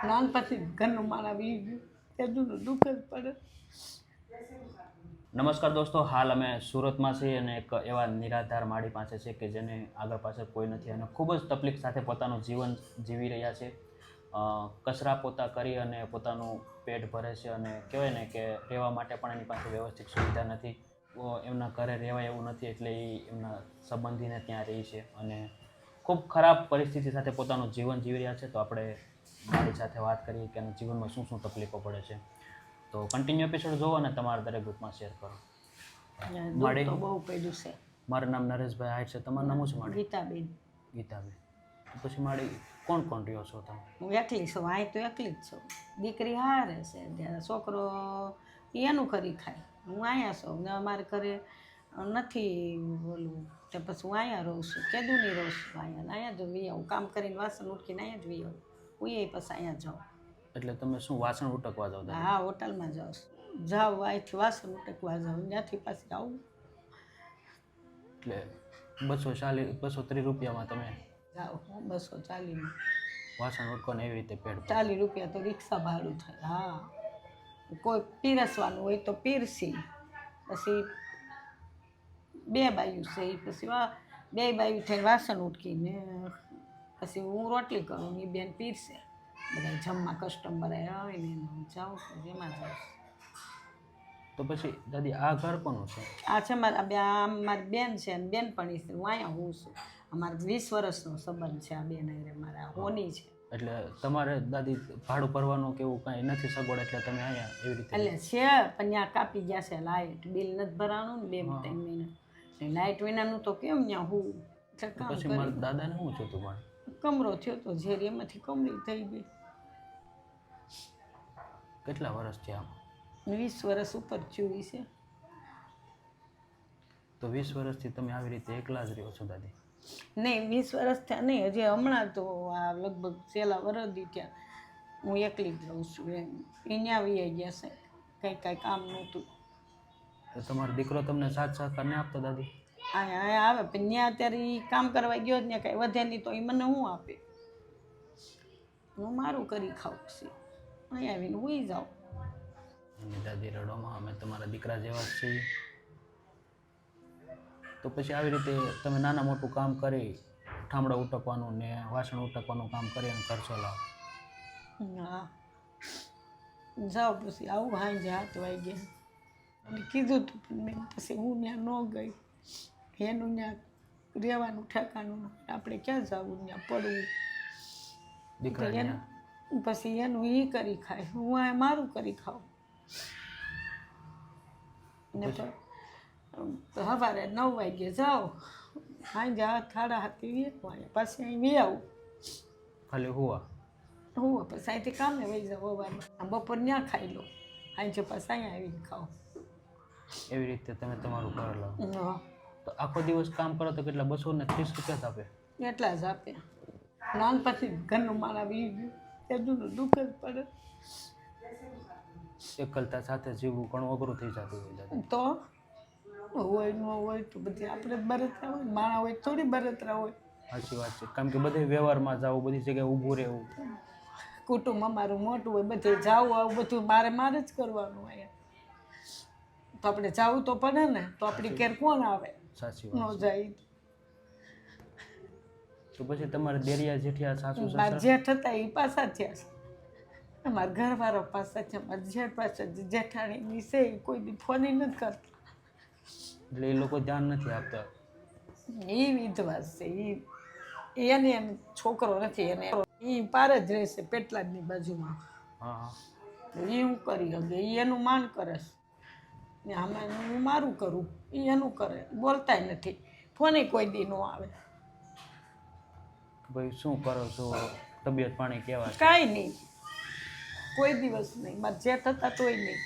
નાનપણથી ઘરનું મારા વી ગયું તેનું દુઃખ જ પડે. નમસ્કાર દોસ્તો, હાલ અમે સુરતમાં છીએ અને એક એવા નિરાધાર માળી પાસે છે કે જેને આગળ પાછળ કોઈ નથી અને ખૂબ જ તકલીફ સાથે પોતાનું જીવન જીવી રહ્યા છે. કચરા પોતા કરી અને પોતાનું પેટ ભરે છે અને કહેવાય ને કે રહેવા માટે પણ એની પાસે વ્યવસ્થિત સુવિધા નથી. એમના ઘરે રહેવાય એવું નથી એટલે એ એમના સંબંધીને ત્યાં રહી છે અને ખૂબ ખરાબ પરિસ્થિતિ સાથે પોતાનું જીવન જીવી રહ્યા છે. તો આપણે મારી સાથે વાત કરીએ કે એના જીવનમાં શું શું તકલીફો પડે છે. તો કન્ટિન્યુ એપિસોડ જોવો અને તમારા દરેક ગ્રુપમાં શેર કરો. દુઃખ તો બહુ પડ્યું છે. મારું નામ નરેશભાઈ આહિર છે. તમારું નામ શું છે માડી? ગીતાબેન. ગીતાબેન. તો પછી માડી કોણ કોણ રહ્યો છો તમે? હું એકલી છું, અહીં તો એકલી જ છું. દીકરી હારે છે, ત્યારે છોકરો એનું કરી ખાય. હું અહીંયા છું ને અમારે ઘરે નથી બોલું તો પછી હું અહીંયા રહું છું, કેદુની રહું છું અહીંયા જ વી આવું કામ કરીને વાસણ ઉઠકીને અહીંયા જ વી આવું. હું એ પછી અહીંયા જાઉં. એટલે તમે શું વાસણ ઉટકવા જાવ? હા, હોટલમાં જાઉં છું. જાઉં અહીંથી વાસણ ઉટકવા જાઉં, ત્યાંથી પાછી આવું. એટલે 230 રૂપિયામાં તમે જાઉં 240 વાસણ ઉટકો ને એવી રીતે પેટ ભરો? 40 રૂપિયા તો રિક્ષા ભાડું થાય. હા, કોઈ પીરસવાનું હોય તો પીરસી. પછી બે બાયું છે એ પછી બે બાયું થઈને વાસણ ઉટકીને પછી હું રોટલી કરું ને એ બેન પીરસે. બધા જમવા કસ્ટમર આવે ને જાઉં છું, એમાં જાઉં. તો પછી દાદી આ ઘર કોનું છે? આ છે મારી બેન છે અને બેનપણી છે. હું અહીંયા હું છું. અમારે 20 વર્ષનો સંબંધ છે આ બેન હારે. મારા હોની છે. એટલે તમારે દાદી ભાડું ભરવાનું કે એવું કાંઈ નથી સગવડ એટલે તમે અહીંયા એવી રીતે? એટલે છે પણ ત્યાં કાપી ગયા છે લાઇટ બિલ નથી ભરાવાનું ને 2-3 મહિના. લાઇટ વિનાનું તો કેમ ત્યાં હું પછી મારા દાદાને શું થયું હતું? કમરો થયો તો ઝેરી, એમાંથી કમરી થઈ ગઈ. કેટલા વર્ષ થયા? 20 વર્ષ ઉપર થયું છે. તો 20 વર્ષથી તમે આવી રીતે એકલા જ રહ્યો છો દાદી? નહીં, 20 વર્ષ થયા નહીં, હજી હમણાં તો આ લગભગ છેલ્લા વરદી ત્યાં હું એકલી જ રહું છું. એમ અહીંયા આવી ગયા છે, કાંઈ કામ નહોતું. તો તમારો દીકરો તમને સાથ સહકાર નહીં આપતો દાદી? અહીંયા આવે પણ ત્યાં અત્યારે એ કામ કરવા ગયો ત્યાં કાંઈ વધે નહીં તો એ મને શું આપે? હું મારું કરી ખાઉં પછી અહીંયા આવીને હુઈ જાઉં. દાદી રડોમાં અમે તમારા દીકરા જેવા જ છીએ. તો પછી આવી રીતે તમે નાના મોટું કામ કરી ઠામડા ઉટકવાનું ને વાસણ ઉટકવાનું કામ કરી અને ઘર ચલાવો? હા, જાઓ પછી આવું સાંજે 7 વાગે અને કીધું હતું પણ મેં પછી હું ત્યાં ન ગઈ. એનું ત્યાં રહેવાનું ઠેકાણું, આપણે ક્યાં જવું, ત્યાં પડવું. દીકરા પછી એનું એ કરી ખાય, હું આ મારું કરી ખાઉં. ને સવારે 9 વાગે જાઓ, સાંજે 7:30 પાછી અહીં વી આવું. ખાલી હુવા? હું પછી અહીંથી કામે વહી જાઉં. સવારમાં બપોર ત્યાં ખાઈ લો, સાંજે પાછી અહીંયા આવીને ખાઓ. એવી રીતે તમે તમારું ઘર લાવો? હા. તો આખો દિવસ કામ કરો તો કેટલા? 230 રૂપિયા જ આપે? એટલા જ આપે. નાનપણથી ઘરનું મારા વી ગયું તેનું દુઃખ જ પડે. એકલતા સાથે જીવવું ઘણું અઘરું થઈ જતું હોય દાદા. તો હોય ન હોય તો બધી આપણે બરતરા હોય, માણા હોય થોડી બરતરા હોય. સાચી વાત છે, કારણ કે બધે વ્યવહારમાં જવું, બધી જગ્યાએ ઊભું રહેવું. કુટુંબ અમારું મોટું હોય, બધે જાવું આવું બધું મારે જ કરવાનું હોય. તો આપણે જાવું તો પડે ને, તો આપણી ઘેર કોણ આવે? સાચી વાત. ન જાય તો પછી તમારે દેરિયા જેઠિયા સાસુ મારા જેઠ હતા એ પાછા થયા છે. અમારા ઘરવાળો પાછા છે, મારા જેઠ પાછા જેઠાણીની છે એ કોઈ દી ફોન નથી કરતા. એટલે એ લોકો ધ્યાન નથી આપતા. એ વિધવા છે, એને છોકરો નથી, એને એ પાર જ રહેશે પેટલાદની બાજુમાં. હા. એ હું કરી શકે, એ એનું માન કરે ને આમાં હું મારું કરું, એ એનું કરે. બોલતાય નથી, ફોને કોઈ દી ન આવે. ભાઈ શું કરો છો, તબિયત પાણી કેવા? કાંઈ નહીં, કોઈ દિવસ નહીં. મારા જેઠ હતા તોય નહીં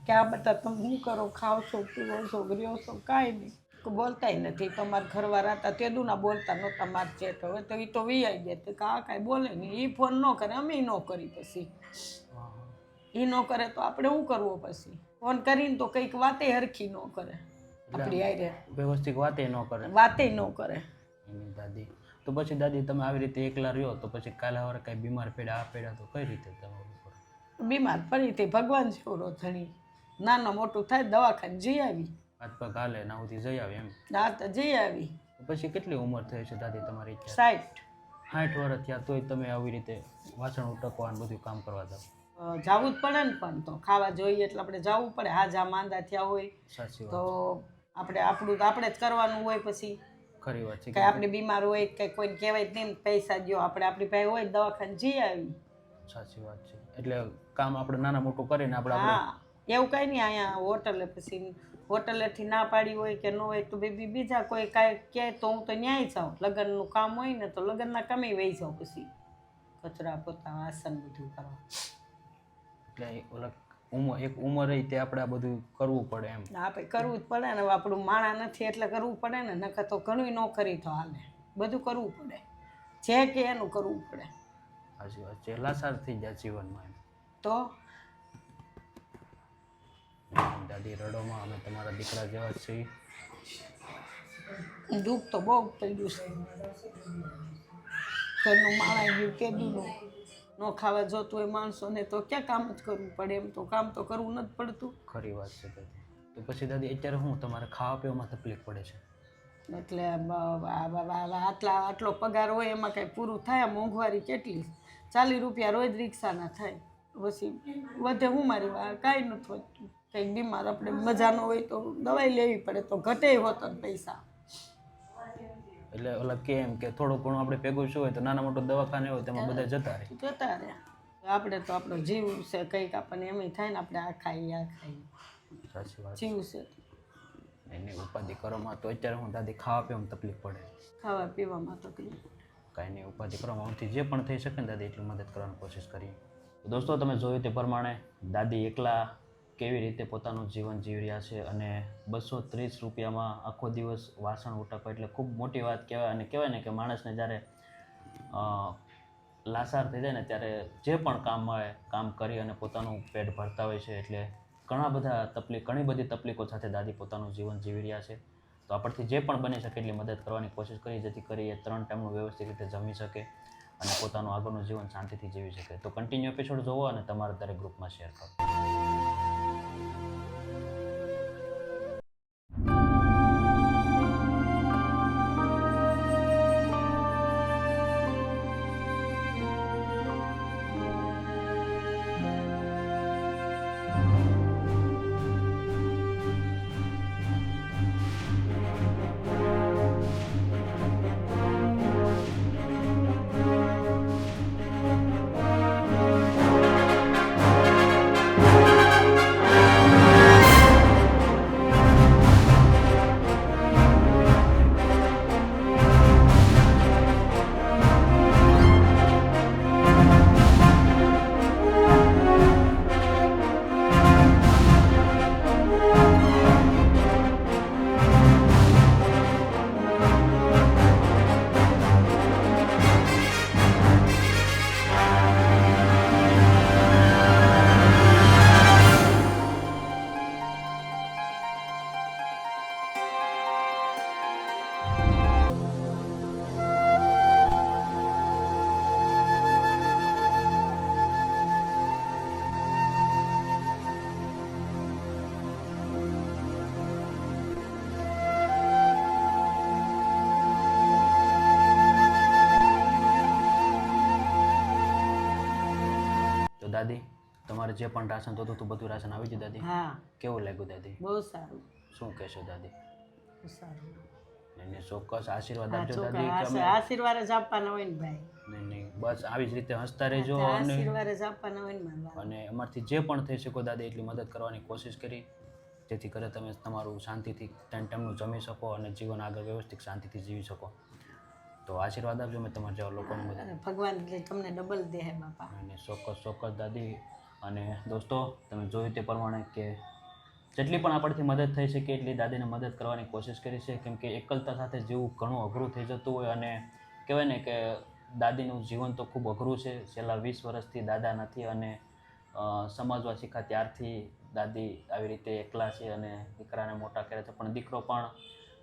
કે આ બધા તમે શું કરો, ખાઓ છો, પીવો છો, રહ્યો છો, કાંઈ નહીં. બોલતાય નથી. તમારા ઘરવાળા હતા તેદું ના બોલતા નહોતા મારા જેઠ. હવે તો એ તો વીઆઈ ગયા તો આ કાંઈ બોલે નહીં. એ ફોન ન કરે, અમે ન કરી. પછી એ ન કરે તો આપણે શું કરવો? પછી ફોન કરીને તો કંઈક વાતે હરખી ન કરે આપણી હારે. વ્યવસ્થિત વાતે ન કરે? વાતે ન કરે. દાદી તો પછી દાદી તમે આવી રીતે એકલા રહ્યો તો પછી કાલે સવારે કાંઈ બીમાર પડ્યા આ પડ્યા તો કઈ રીતે તમારું કરો? બીમાર પડી તે ભગવાન છોરો ધણી નાનું મોટું થાય દવાખાને જઈ આવી. હાથ પગ હાલે ના સુધી જઈ આવે એમ? હા તો જઈ આવી. તો પછી કેટલી ઉંમર થઈ છે દાદી તમારી? 60. 60 વર્ષ થયા તોય તમે આવી રીતે વાસણ ઉટકવાનું બધું કામ કરવા જાઓ? જવું જ પડે ને, પણ તો ખાવા જોઈએ એટલે આપણે જવું પડે. હાજા માંદા થયા હોય સાચી વાત. તો આપણું તો આપણે જ કરવાનું હોય. પછી ખરી વાત છે. કંઈ આપણે બીમાર હોય કંઈ કોઈને કહેવાય જ નહીં, પૈસા દો આપણે આપણી પાસે હોય દવાખાને જઈ આવી. સાચી વાત છે. એટલે કામ આપણે નાના મોટું કરીને આપણે હા, એવું કાંઈ નહીં. અહીંયા હોટલે પછી હોટલેથી ના પાડી હોય કે ન હોય તો બીજા કોઈ કાંઈ કહે તો હું તો ન્યાય જાઉં. લગ્નનું કામ હોય ને તો લગ્નના કામે વહી જાઉં. પછી કચરા પોતા વાસણ બધું કરવા. એટલે ઓલા એક ઉંમર રહી તે આપણે આ બધું કરવું પડે એમ? આપણે કરવું જ પડે ને. આપણું માણા નથી એટલે કરવું પડે ને. નકર તો ઘણું ન કરી તો હાલે. બધું કરવું પડે, જે કે એનું કરવું પડે. સાચી વાત છે. લાસાર થઈ જાય જીવનમાં એમ તો દાદી રડોમાં, અમે તમારા દીકરા જેવા જ છીએ. દુઃખ તો બહુ પડ્યું છે. ઘરનું માણા ગયું કેદુનું ન ખાવા જોતું હોય માણસોને તો ક્યાં કામ જ કરવું પડે. એમ તો કામ તો કરવું નથી પડતું. ખરી વાત છે દાદી. તો પછી દાદી અત્યારે શું તમારે ખાવા પીવામાં તકલીફ પડે છે? એટલે આટલો પગાર હોય એમાં કાંઈ પૂરું થાય? મોંઘવારી કેટલી, 40 રૂપિયા રોજ રિક્ષાના થાય. પછી વધે હું મારી વાર કાંઈ નથી વધતું. કંઈક બીમાર આપણે મજા ન હોય તો દવાઈ લેવી પડે તો ઘટે હોત પૈસા. એટલે ઓલા કેમ કે થોડું ઘણું આપણે ભેગું શું હોય તો નાના મોટું દવાખાને હોય તેમાં બધા જતા રહે. જતા રહ્યા. આપણે તો આપણો જીવ છે, કંઈક આપણને એમ થાય ને આપણે આ ખાઈએ આ ખાઈએ. સાચી વાત. જીવ છે એની ઉપાધિ કરવામાં તો અત્યારે હું દાદી ખાવા પીવામાં તકલીફ પડે. ખાવા પીવામાં તકલીફ. કાંઈ નહીં, ઉપાધિ કરવામાં આમથી જે પણ થઈ શકે ને દાદી એટલી મદદ કરવાની કોશિશ કરીએ. દોસ્તો તમે જોયું તે પ્રમાણે દાદી એકલા કેવી રીતે પોતાનું જીવન જીવી રહ્યા છે અને 230 રૂપિયામાં આખો દિવસ વાસણ ઉટકવા એટલે ખૂબ મોટી વાત કહેવાય. અને કહેવાય ને કે માણસને જ્યારે લાસાર થઈ જાય ને ત્યારે જે પણ કામ મળે કામ કરી અને પોતાનું પેટ ભરતા હોય છે. એટલે ઘણી બધી તકલીફો સાથે દાદી પોતાનું જીવન જીવી રહ્યા છે. તો આપણથી જે પણ બની શકે એટલી મદદ કરવાની કોશિશ કરી, જેથી કરી એ 3 ટાઈમનું વ્યવસ્થિત રીતે જમી શકે અને પોતાનું આગળનું જીવન શાંતિથી જીવી શકે. તો કન્ટિન્યુ એપિસોડ જોવો અને તમારા દરેક ગ્રુપમાં શેર કરો. દાદી તમારે જે પણ રાશન થતું હતું બધું રાશન આવી ગયું દાદી? હા. કેવું લાગ્યું દાદી? બહુ સારું. શું કહેશો દાદી? બહુ સારું. એને ચોક્કસ આશીર્વાદ હા, આપજો છોકરા દાદી કે અમે આશીર્વાદ જ આપવાના હોય ને ભાઈ. નહીં બસ આવી જ રીતે હસતા રહેજો અને આશીર્વાદ જ આપવાના હોય ને મારા. અને અમારથી જે પણ થઈ શકો દાદી એટલી મદદ કરવાની કોશિશ કરી, જેથી કરે તમે તમારું શાંતિથી ટાઈમનું જમી શકો અને જીવન આગળ વ્યવસ્થિત શાંતિથી જીવી શકો. તો આશીર્વાદ આપજો મેં તમારા જેવા લોકોને બધા. ભગવાન તમને ડબલ દે હે બાપા. અને ચોક્કસ દાદી. અને દોસ્તો તમે જોયું તે પ્રમાણે કે જેટલી પણ આપણથી મદદ થઈ શકે એટલી દાદીને મદદ કરવાની કોશિશ કરી છે. કેમ કે એકલતા સાથે જીવવું ઘણું અઘરું થઈ જતું હોય અને કહેવાય ને કે દાદીનું જીવન તો ખૂબ અઘરું છે. છેલ્લા 20 વર્ષથી દાદા નથી અને સમજવા શીખ્યા ત્યારથી દાદી આવી રીતે એકલા છે અને દીકરાને મોટા કરે છે. પણ દીકરો પણ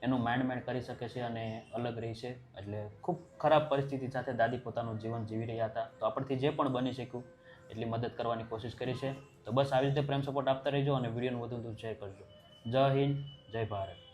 એનું માઇન્ડ કરી શકે છે અને અલગ રહી છે. એટલે ખૂબ ખરાબ પરિસ્થિતિ સાથે દાદી પોતાનું જીવન જીવી રહ્યા હતા. તો આપણથી જે પણ બની શક્યું એટલી મદદ કરવાની કોશિશ કરી છે. તો બસ આવી રીતે પ્રેમ સપોર્ટ આપતા રહેજો અને વિડીયોનું વધુ શેર કરજો. જય હિન્દ, જય ભારત.